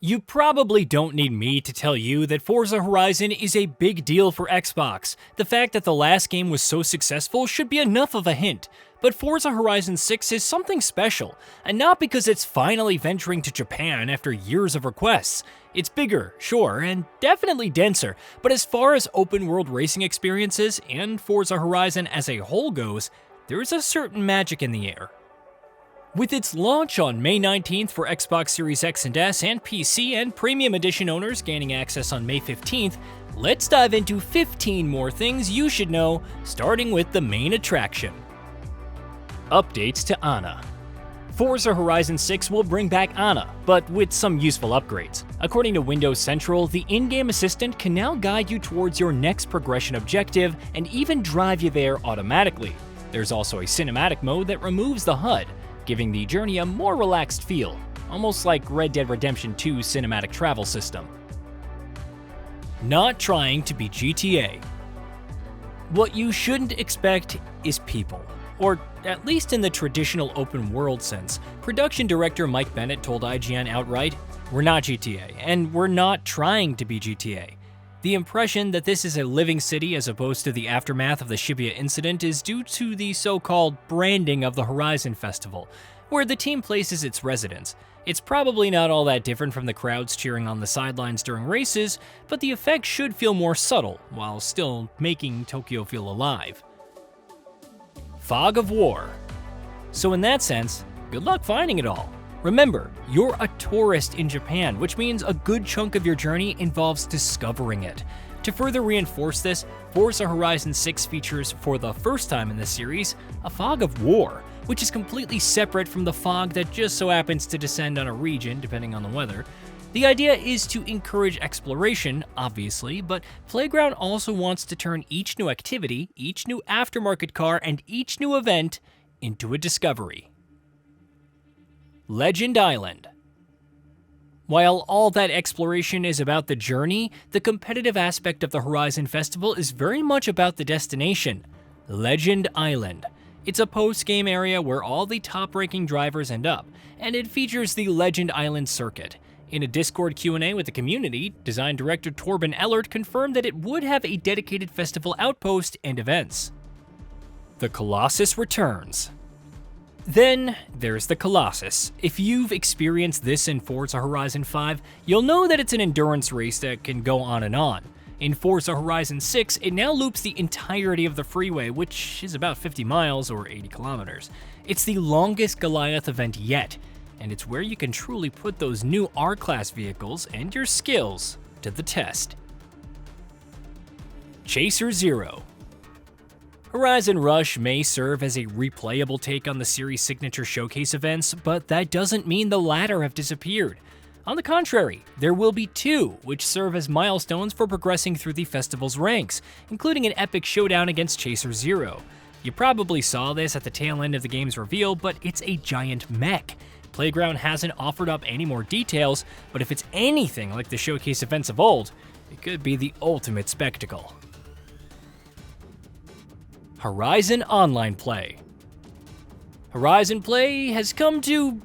You probably don't need me to tell you that Forza Horizon is a big deal for Xbox. The fact that the last game was so successful should be enough of a hint. But Forza Horizon 6 is something special, and not because it's finally venturing to Japan after years of requests. It's bigger, sure, and definitely denser, but as far as open-world racing experiences and Forza Horizon as a whole goes, there's a certain magic in the air. With its launch on May 19th for Xbox Series X and S and PC and Premium Edition owners gaining access on May 15th, let's dive into 15 more things you should know, starting with the main attraction. Updates to Anna. Forza Horizon 6 will bring back Anna, but with some useful upgrades. According to Windows Central, the in-game assistant can now guide you towards your next progression objective and even drive you there automatically. There's also a cinematic mode that removes the HUD, giving the journey a more relaxed feel, almost like Red Dead Redemption 2's cinematic travel system. Not trying to be GTA. What you shouldn't expect is people, or at least in the traditional open world sense. Production director Mike Bennett told IGN outright, "We're not GTA, and we're not trying to be GTA." The impression that this is a living city as opposed to the aftermath of the Shibuya incident is due to the so-called branding of the Horizon Festival, where the team places its residents. It's probably not all that different from the crowds cheering on the sidelines during races, but the effect should feel more subtle, while still making Tokyo feel alive. Fog of War. So in that sense, good luck finding it all. Remember, you're a tourist in Japan, which means a good chunk of your journey involves discovering it. To further reinforce this, Forza Horizon 6 features, for the first time in the series, a fog of war, which is completely separate from the fog that just so happens to descend on a region, depending on the weather. The idea is to encourage exploration, obviously, but Playground also wants to turn each new activity, each new aftermarket car, and each new event into a discovery. Legend Island. While all that exploration is about the journey, the competitive aspect of the Horizon Festival is very much about the destination, Legend Island. It's a post-game area where all the top-ranking drivers end up, and it features the Legend Island circuit. In a Discord Q&A with the community, design director Torben Ellert confirmed that it would have a dedicated festival outpost and events. The Colossus returns. Then, there's the Colossus. If you've experienced this in Forza Horizon 5, you'll know that it's an endurance race that can go on and on. In Forza Horizon 6, it now loops the entirety of the freeway, which is about 50 miles or 80 kilometers. It's the longest Goliath event yet, and it's where you can truly put those new R-Class vehicles and your skills to the test. Chaser Zero. Horizon Rush may serve as a replayable take on the series' signature showcase events, but that doesn't mean the latter have disappeared. On the contrary, there will be two, which serve as milestones for progressing through the festival's ranks, including an epic showdown against Chaser Zero. You probably saw this at the tail end of the game's reveal, but it's a giant mech. Playground hasn't offered up any more details, but if it's anything like the showcase events of old, it could be the ultimate spectacle. Horizon Online Play. Horizon Play has come to,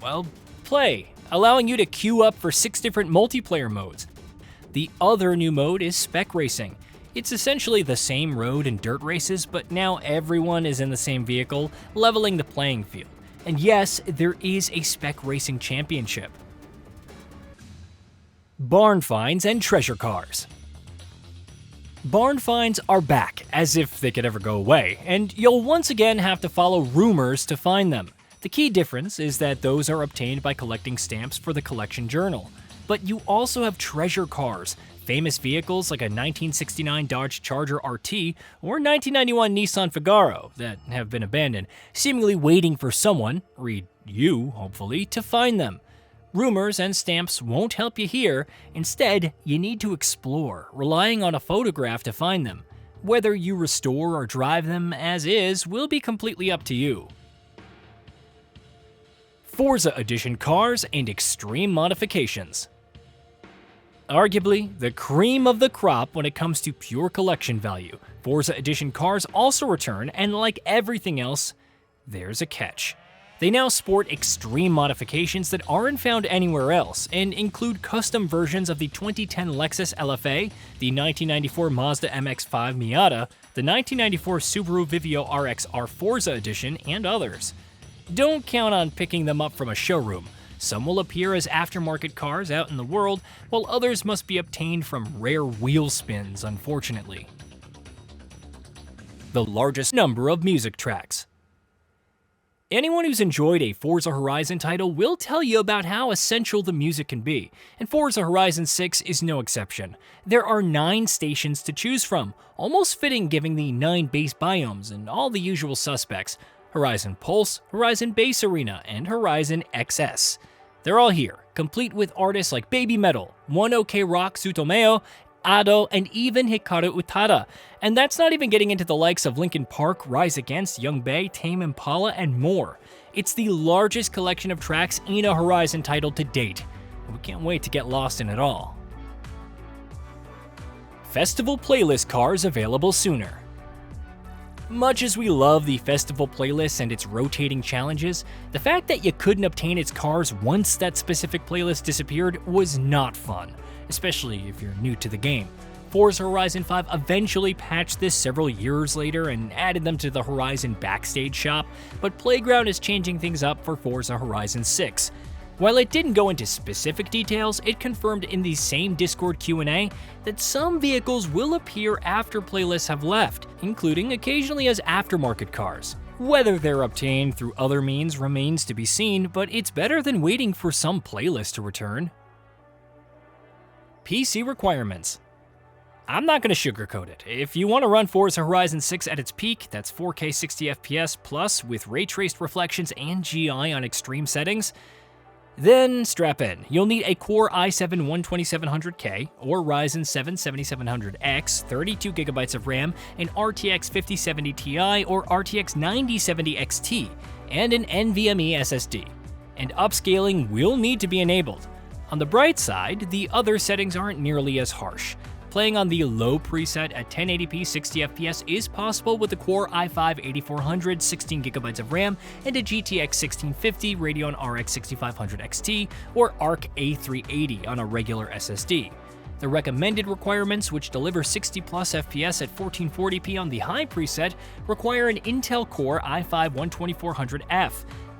well, play, allowing you to queue up for 6 different multiplayer modes. The other new mode is Spec Racing. It's essentially the same road and dirt races, but now everyone is in the same vehicle, leveling the playing field. And yes, there is a Spec Racing Championship. Barn Finds and Treasure Cars. Barn finds are back, as if they could ever go away, and you'll once again have to follow rumors to find them. The key difference is that those are obtained by collecting stamps for the collection journal. But you also have treasure cars, famous vehicles like a 1969 Dodge Charger RT or 1991 Nissan Figaro that have been abandoned, seemingly waiting for someone, read you, hopefully, to find them. Rumors and stamps won't help you here. Instead, you need to explore, relying on a photograph to find them. Whether you restore or drive them as is will be completely up to you. Forza Edition cars and extreme modifications. Arguably, the cream of the crop when it comes to pure collection value, Forza Edition cars also return, and like everything else, there's a catch. They now sport extreme modifications that aren't found anywhere else, and include custom versions of the 2010 Lexus LFA, the 1994 Mazda MX-5 Miata, the 1994 Subaru Vivio RX-R Forza Edition, and others. Don't count on picking them up from a showroom. Some will appear as aftermarket cars out in the world, while others must be obtained from rare wheel spins, unfortunately. The largest number of music tracks. Anyone who's enjoyed a Forza Horizon title will tell you about how essential the music can be, and Forza Horizon 6 is no exception. There are 9 stations to choose from, almost fitting given the 9 base biomes and all the usual suspects: Horizon Pulse, Horizon Bass Arena, and Horizon XS. They're all here, complete with artists like Baby Metal, One OK Rock Tsutomeo, Ado, and even Hikaru Utada. And that's not even getting into the likes of Linkin Park, Rise Against, Young Bae, Tame Impala, and more. It's the largest collection of tracks in a Horizon title to date, and we can't wait to get lost in it all. Festival playlist cars available sooner. Much as we love the festival playlists and its rotating challenges, the fact that you couldn't obtain its cars once that specific playlist disappeared was not fun, especially if you're new to the game. Forza Horizon 5 eventually patched this several years later and added them to the Horizon Backstage shop, but Playground is changing things up for Forza Horizon 6. While it didn't go into specific details, it confirmed in the same Discord Q&A that some vehicles will appear after playlists have left, including occasionally as aftermarket cars. Whether they're obtained through other means remains to be seen, but it's better than waiting for some playlist to return. PC requirements. I'm not going to sugarcoat it. If you want to run Forza Horizon 6 at its peak, that's 4K 60fps plus with ray-traced reflections and GI on extreme settings, then strap in. You'll need a Core i7-12700K or Ryzen 7 7700X, 32GB of RAM, an RTX 5070 Ti or RTX 9070 XT, and an NVMe SSD. And upscaling will need to be enabled. On the bright side, the other settings aren't nearly as harsh. Playing on the low preset at 1080p 60fps is possible with the Core i5-8400, 16GB of RAM, and a GTX 1650 Radeon RX 6500 XT or ARC A380 on a regular SSD. The recommended requirements, which deliver 60+ FPS at 1440p on the high preset, require an Intel Core i5-12400F,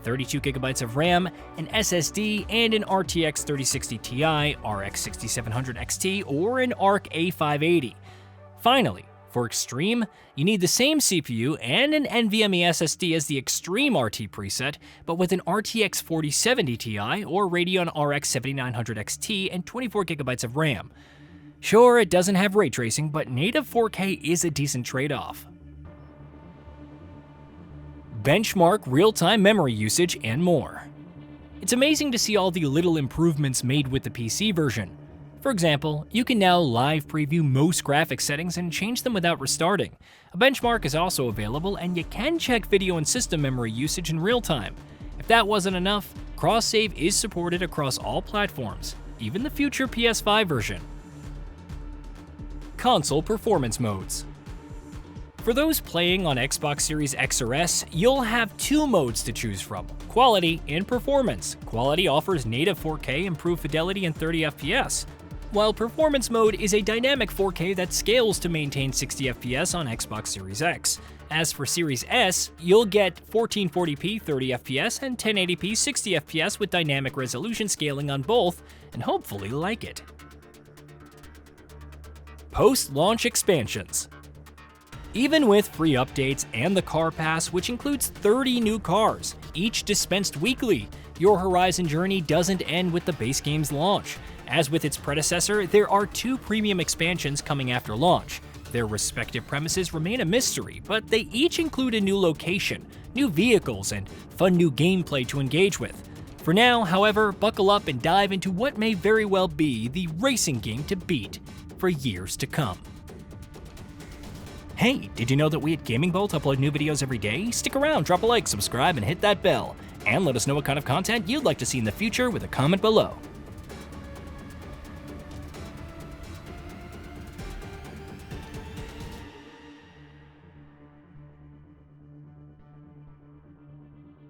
32GB of RAM, an SSD, and an RTX 3060 Ti, RX 6700 XT, or an ARC A580. Finally, for Extreme, you need the same CPU and an NVMe SSD as the Extreme RT preset, but with an RTX 4070 Ti or Radeon RX 7900 XT and 24GB of RAM. Sure, it doesn't have ray tracing, but native 4K is a decent trade-off. Benchmark real-time memory usage, and more. It's amazing to see all the little improvements made with the PC version. For example, you can now live preview most graphics settings and change them without restarting. A benchmark is also available, and you can check video and system memory usage in real time. If that wasn't enough, cross-save is supported across all platforms, even the future PS5 version. Console performance modes. For those playing on Xbox Series X or S, you'll have 2 modes to choose from: Quality and Performance. Quality offers native 4K, improved fidelity, and 30 FPS, while Performance mode is a dynamic 4K that scales to maintain 60 FPS on Xbox Series X. As for Series S, you'll get 1440p 30 FPS and 1080p 60 FPS with dynamic resolution scaling on both, and hopefully like it. Post-launch expansions. Even with free updates and the Car Pass, which includes 30 new cars, each dispensed weekly, your Horizon journey doesn't end with the base game's launch. As with its predecessor, there are 2 premium expansions coming after launch. Their respective premises remain a mystery, but they each include a new location, new vehicles, and fun new gameplay to engage with. For now, however, buckle up and dive into what may very well be the racing game to beat for years to come. Hey, did you know that we at Gaming Bolt upload new videos every day? Stick around, drop a like, subscribe, and hit that bell. And let us know what kind of content you'd like to see in the future with a comment below.